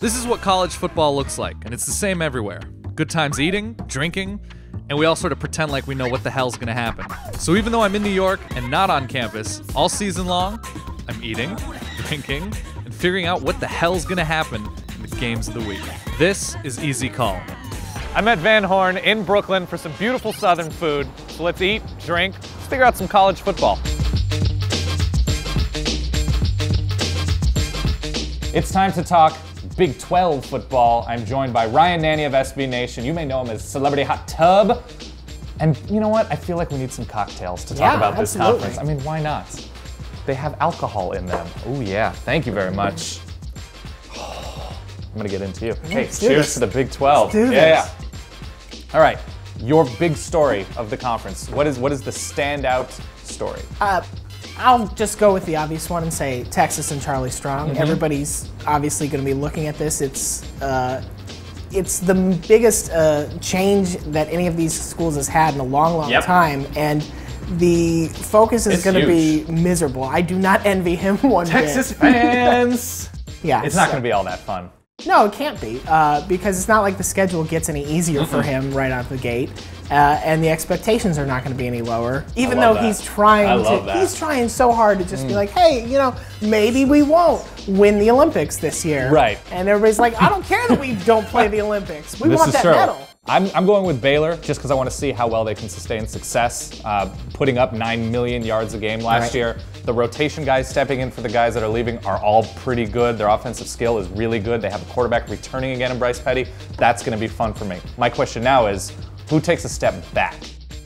This is what college football looks like, and it's the same everywhere. Good times eating, drinking, and we all sort of pretend like we know what the hell's gonna happen. So even though I'm in New York and not on campus, all season long, I'm eating, drinking, and figuring out what the hell's gonna happen in the games of the week. This is Easy Call. I'm at Van Horn in Brooklyn for some beautiful Southern food. So let's eat, drink, let's figure out some college football. It's time to talk Big 12 football. I'm joined by Ryan Nanni of SB Nation. You may know him as Celebrity Hot Tub. And you know what? I feel like we need some cocktails to talk about this conference. I mean, why not? They have alcohol in them. Oh yeah, thank you very much. I'm gonna get into you. Hey, cheers to the Big 12. Let's do this. All right, your big story of the conference. What is the standout story? I'll just go with the obvious one and say Texas and Charlie Strong. Everybody's obviously going to be looking at this. It's the biggest change that any of these schools has had in a long, long time, and the focus is going to be miserable. I do not envy him one bit. Texas fans! Yeah, it's not going to be all that fun. No, it can't be, because it's not like the schedule gets any easier for him right out the gate, and the expectations are not going to be any lower. Even though he's trying so hard to just be like, hey, you know, maybe we won't win the Olympics this year. Right. And everybody's like, I don't care that we don't play the Olympics. We want that medal. I'm going with Baylor just because I want to see how well they can sustain success. Putting up 9 million yards a game last year. The rotation guys stepping in for the guys that are leaving are all pretty good. Their offensive skill is really good. They have a quarterback returning again in Bryce Petty. That's going to be fun for me. My question now is, who takes a step back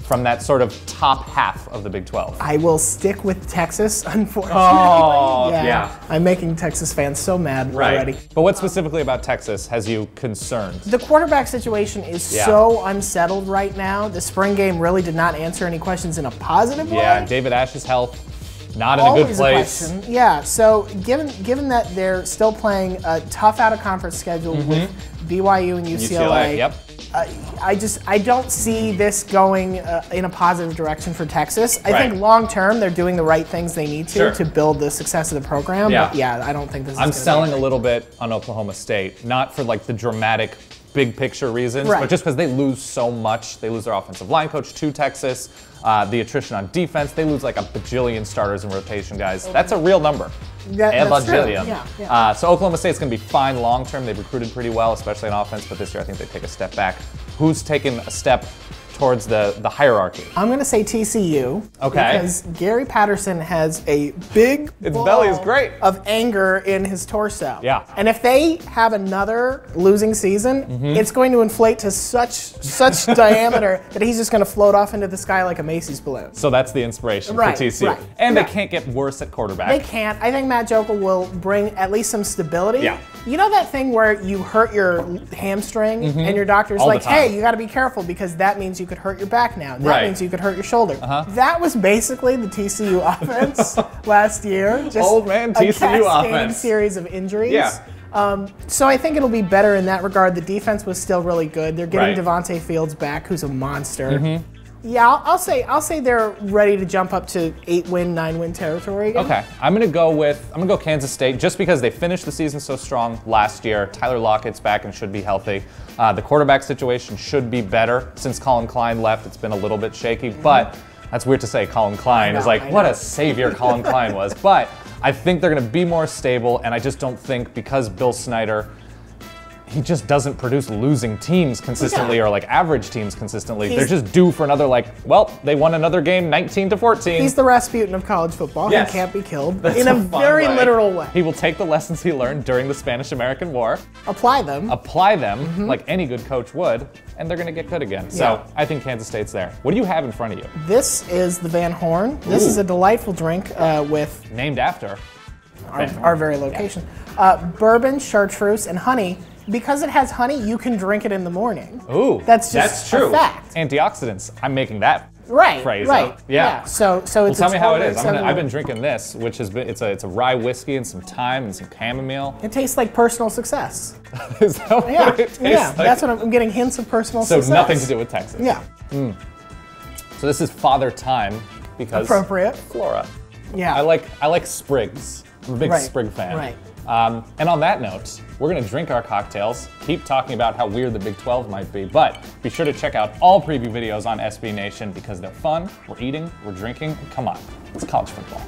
from that sort of top half of the Big 12? I will stick with Texas, unfortunately. Oh, yeah. I'm making Texas fans so mad already. But what specifically about Texas has you concerned? The quarterback situation is so unsettled right now. The spring game really did not answer any questions in a positive way. Yeah, David Ash's health, not in a good place. Yeah, so given that they're still playing a tough out-of-conference schedule with BYU and UCLA, I don't see this going in a positive direction for Texas. I think long-term they're doing the right things they need to build the success of the program. But yeah, I don't think this is I'm selling a little bit on Oklahoma State, not for like the dramatic big picture reasons, but just because they lose so much. They lose their offensive line coach to Texas, the attrition on defense. They lose like a bajillion starters and rotation guys. That's a real number. That's true. So Oklahoma State's going to be fine long term. They've recruited pretty well, especially on offense, but this year I think they take a step back. Who's taken a step towards the hierarchy? I'm going to say TCU. Okay. Because Gary Patterson has a big belly is great of anger in his torso. Yeah. And if they have another losing season, it's going to inflate to such diameter that he's just going to float off into the sky like a Macy's balloon. So that's the inspiration for TCU. And they can't get worse at quarterback. They can't. I think Matt Jokel will bring at least some stability. Yeah. You know that thing where you hurt your hamstring and your doctor's like, hey, you got to be careful because that means you could hurt your back now. That means you could hurt your shoulder. That was basically the TCU offense last year. Just old man TCU offense. Series of injuries. So I think it'll be better in that regard. The defense was still really good. They're getting Devontae Fields back, who's a monster. Yeah, I'll say they're ready to jump up to 8-win, 9-win territory again. Okay, I'm gonna go Kansas State just because they finished the season so strong last year. Tyler Lockett's back and should be healthy. The quarterback situation should be better since Colin Klein left. It's been a little bit shaky, but that's weird to say. Colin Klein is like, what a savior Colin Klein was. But I think they're gonna be more stable, and I just don't think because Bill Snyder, he just doesn't produce losing teams consistently or like average teams consistently. They're just due for another they won another game 19-14. He's the Rasputin of college football. He can't be killed in a very literal way. He will take the lessons he learned during the Spanish-American War. Apply them like any good coach would, and they're going to get good again. So I think Kansas State's there. What do you have in front of you? This is the Van Horn. This is a delightful drink with... Named after our very location. Bourbon, chartreuse, and honey. Because it has honey, you can drink it in the morning. Ooh, that's true. A fact. Antioxidants. I'm making that phrase up. Yeah. So it's tell me how it is. I've been drinking this, which has been it's a rye whiskey and some thyme and some chamomile. It tastes like personal success. Is that what it tastes like? That's what I'm getting hints of personal success. So nothing to do with Texas. Yeah. So this is Father Time because appropriate flora. Yeah. I like sprigs. I'm a big sprig fan. Right. And on that note, we're going to drink our cocktails, keep talking about how weird the Big 12 might be, but be sure to check out all preview videos on SB Nation because they're fun, we're eating, we're drinking, and come on, it's college football.